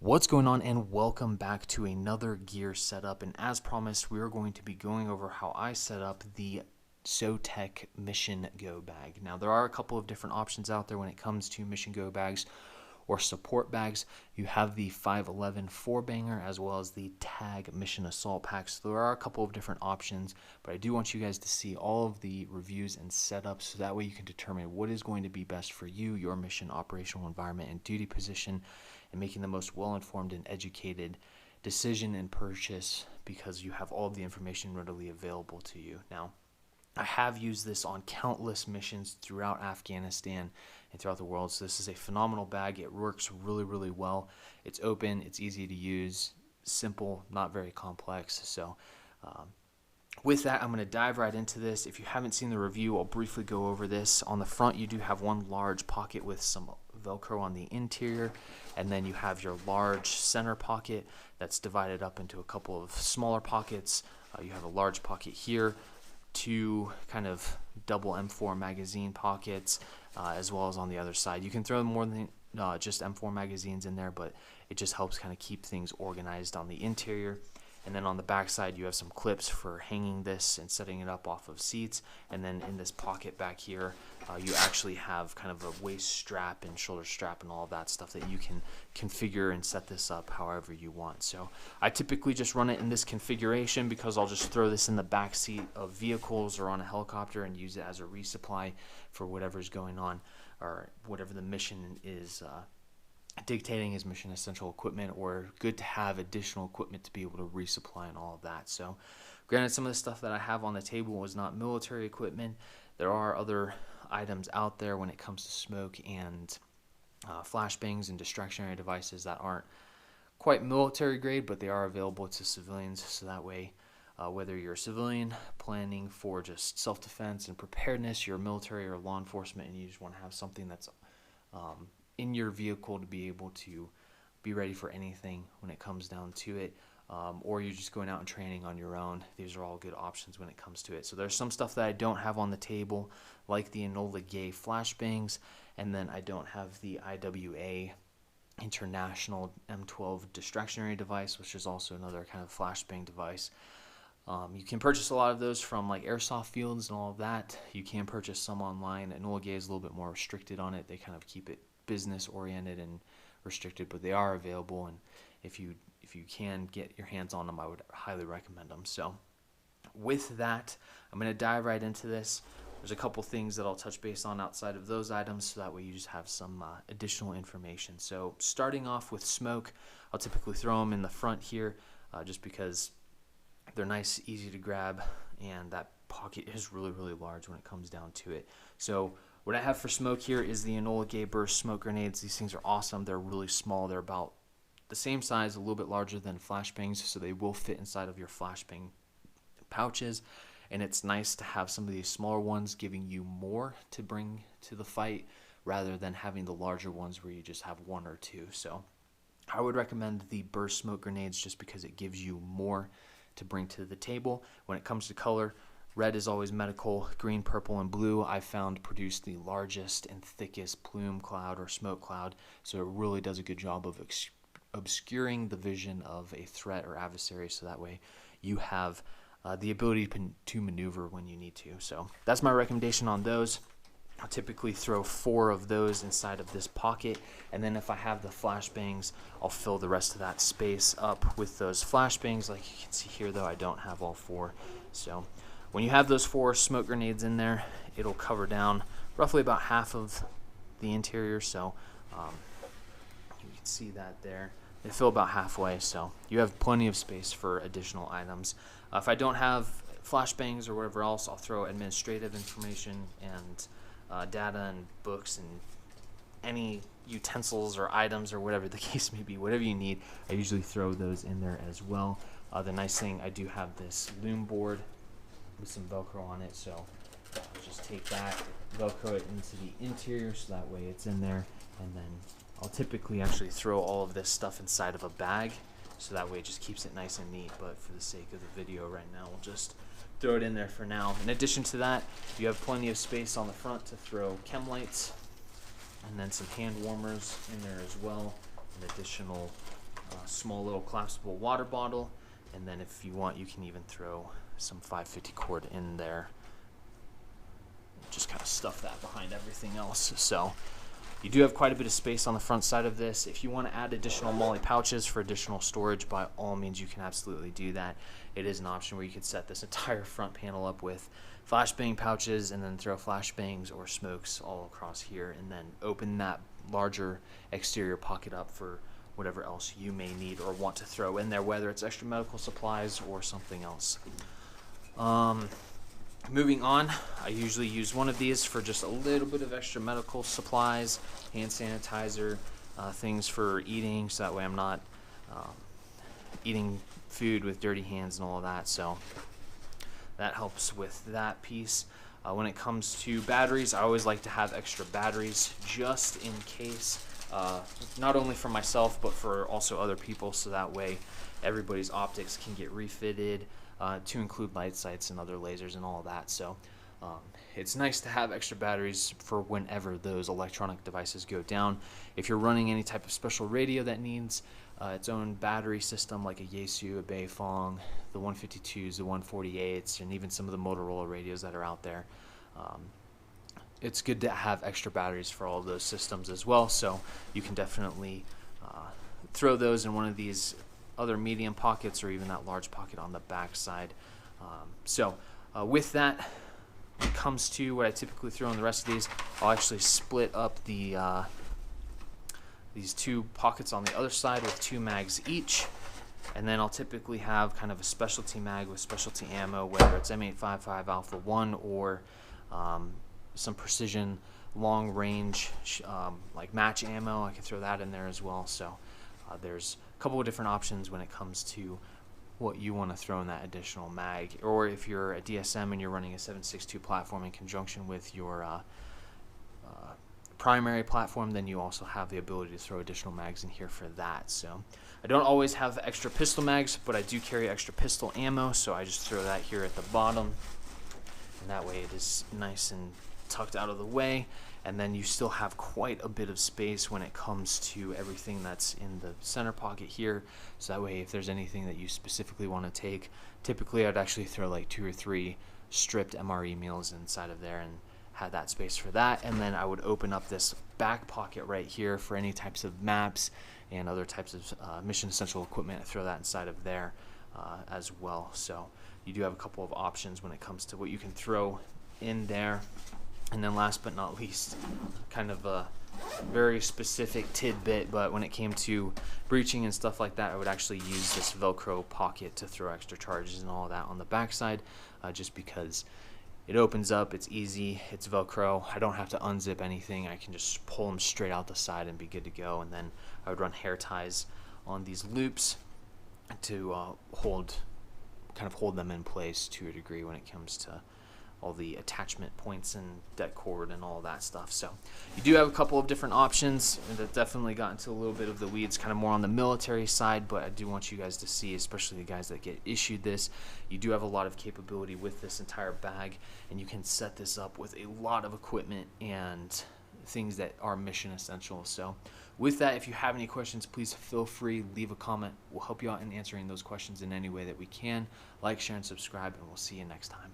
What's going on, and welcome back to another gear setup. And as promised, we are going to be going over how I set up the SoTech Mission Go bag. Now, there are a couple of different options out there when it comes to Mission Go bags or support bags. You have the 511 4-banger as well as the Tag Mission Assault packs. So there are a couple of different options, but I do want you guys to see all of the reviews and setups so that way you can determine what is going to be best for you, your mission, operational environment, and duty position, and making the most well-informed and educated decision and purchase because you have all of the information readily available to you. Now, I have used this on countless missions throughout Afghanistan and throughout the world. So this is a phenomenal bag. It works really, really well. It's open, it's easy to use, simple, not very complex. So with that, I'm going to dive right into this. If you haven't seen the review, I'll briefly go over this. On the front, you do have one large pocket with some Velcro on the interior, and then you have your large center pocket that's divided up into a couple of smaller pockets. You have a large pocket here, two kind of double M4 magazine pockets, as well as on the other side. You can throw more than just M4 magazines in there, but it just helps kind of keep things organized on the interior. And then on the back side, you have some clips for hanging this and setting it up off of seats. And then in this pocket back here, you actually have kind of a waist strap and shoulder strap and all of that stuff that you can configure and set this up however you want. So I typically just run it in this configuration because I'll just throw this in the back seat of vehicles or on a helicopter and use it as a resupply for whatever's going on or whatever the mission is dictating as mission essential equipment, or good to have additional equipment to be able to resupply and all of that. So granted, some of the stuff that I have on the table was not military equipment. There are other items out there when it comes to smoke and flashbangs and distractionary devices that aren't quite military grade, but they are available to civilians. So that way, whether you're a civilian planning for just self-defense and preparedness, you're military or law enforcement, and you just want to have something that's in your vehicle to be able to be ready for anything when it comes down to it, or you're just going out and training on your own. These are all good options when it comes to it. So there's some stuff that I don't have on the table, like the Enola Gay flashbangs, and then I don't have the IWA International M12 distractionary device, which is also another kind of flashbang device. You can purchase a lot of those from like airsoft fields and all of that. You can purchase some online. Enola Gay is a little bit more restricted on it. They kind of keep it business oriented and restricted, but they are available, and if you can get your hands on them, I would highly recommend them. So with that, I'm going to dive right into this. There's a couple things that I'll touch base on outside of those items, so that way you just have some additional information. So starting off with smoke, I'll typically throw them in the front here, just because they're nice, easy to grab, and that pocket is really, really large when it comes down to it. So what I have for smoke here is the Enola Gay Burst smoke grenades. These things are awesome. They're really small. They're about the same size, a little bit larger than flashbangs, so they will fit inside of your flashbang pouches. And it's nice to have some of these smaller ones giving you more to bring to the fight rather than having the larger ones where you just have one or two. So I would recommend the Burst smoke grenades just because it gives you more to bring to the table. When it comes to color, red is always medical. Green, purple, and blue I've found produce the largest and thickest plume cloud or smoke cloud, so it really does a good job of obscuring the vision of a threat or adversary, so that way you have the ability to maneuver when you need to. So that's my recommendation on those. I'll typically throw 4 of those inside of this pocket, and then if I have the flashbangs, I'll fill the rest of that space up with those flashbangs. Like you can see here, though, I don't have all 4. So when you have those 4 smoke grenades in there, it'll cover down roughly about half of the interior. So you can see that there. They fill about halfway, so you have plenty of space for additional items. If I don't have flashbangs or whatever else, I'll throw administrative information and data and books and any utensils or items or whatever the case may be. Whatever you need, I usually throw those in there as well. The nice thing, I do have this loom board with some Velcro on it, so I'll just take that, Velcro it into the interior so that way it's in there, and then I'll typically actually throw all of this stuff inside of a bag, so that way it just keeps it nice and neat. But for the sake of the video right now, we'll just throw it in there for now. In addition to that, you have plenty of space on the front to throw chem lights and then some hand warmers in there as well, and additional small little collapsible water bottle, and then if you want, you can even throw some 550 cord in there. Just kind of stuff that behind everything else. So you do have quite a bit of space on the front side of this. If you want to add additional MOLLE pouches for additional storage, by all means you can absolutely do that. It is an option where you could set this entire front panel up with flashbang pouches and then throw flashbangs or smokes all across here, and then open that larger exterior pocket up for whatever else you may need or want to throw in there, whether it's extra medical supplies or something else. Moving on, I usually use one of these for just a little bit of extra medical supplies, hand sanitizer, things for eating, so that way I'm not eating food with dirty hands and all of that. So that helps with that piece. When it comes to batteries, I always like to have extra batteries just in case, not only for myself but for also other people, so that way everybody's optics can get refitted, to include light sights and other lasers and all of that. So it's nice to have extra batteries for whenever those electronic devices go down. If you're running any type of special radio that needs its own battery system, like a Yaesu, a Beifong, the 152s, the 148s, and even some of the Motorola radios that are out there, it's good to have extra batteries for all of those systems as well. So you can definitely throw those in one of these other medium pockets or even that large pocket on the back side. With that, when it comes to what I typically throw in the rest of these, I'll actually split up the these two pockets on the other side with 2 mags each, and then I'll typically have kind of a specialty mag with specialty ammo, whether it's M855 Alpha 1 or some precision long range like match ammo. I can throw that in there as well. So there's a couple of different options when it comes to what you want to throw in that additional mag, or if you're a DSM and you're running a 7.62 platform in conjunction with your primary platform, then you also have the ability to throw additional mags in here for that. So I don't always have extra pistol mags, but I do carry extra pistol ammo, so I just throw that here at the bottom, and that way it is nice and tucked out of the way. And then you still have quite a bit of space when it comes to everything that's in the center pocket here. So that way, if there's anything that you specifically want to take, typically I'd actually throw like 2 or 3 stripped MRE meals inside of there and have that space for that. And then I would open up this back pocket right here for any types of maps and other types of mission essential equipment, and throw that inside of there as well. So you do have a couple of options when it comes to what you can throw in there. And then last but not least, kind of a very specific tidbit, but when it came to breaching and stuff like that, I would actually use this Velcro pocket to throw extra charges and all of that on the backside, just because it opens up, it's easy, it's Velcro, I don't have to unzip anything, I can just pull them straight out the side and be good to go. And then I would run hair ties on these loops to hold them in place to a degree when it comes to all the attachment points and deck cord and all that stuff. So you do have a couple of different options, and that definitely got into a little bit of the weeds, kind of more on the military side, but I do want you guys to see, especially the guys that get issued this, you do have a lot of capability with this entire bag, and you can set this up with a lot of equipment and things that are mission essential. So with that, if you have any questions, please feel free, leave a comment. We'll help you out in answering those questions in any way that we can. Like, share, and subscribe, and we'll see you next time.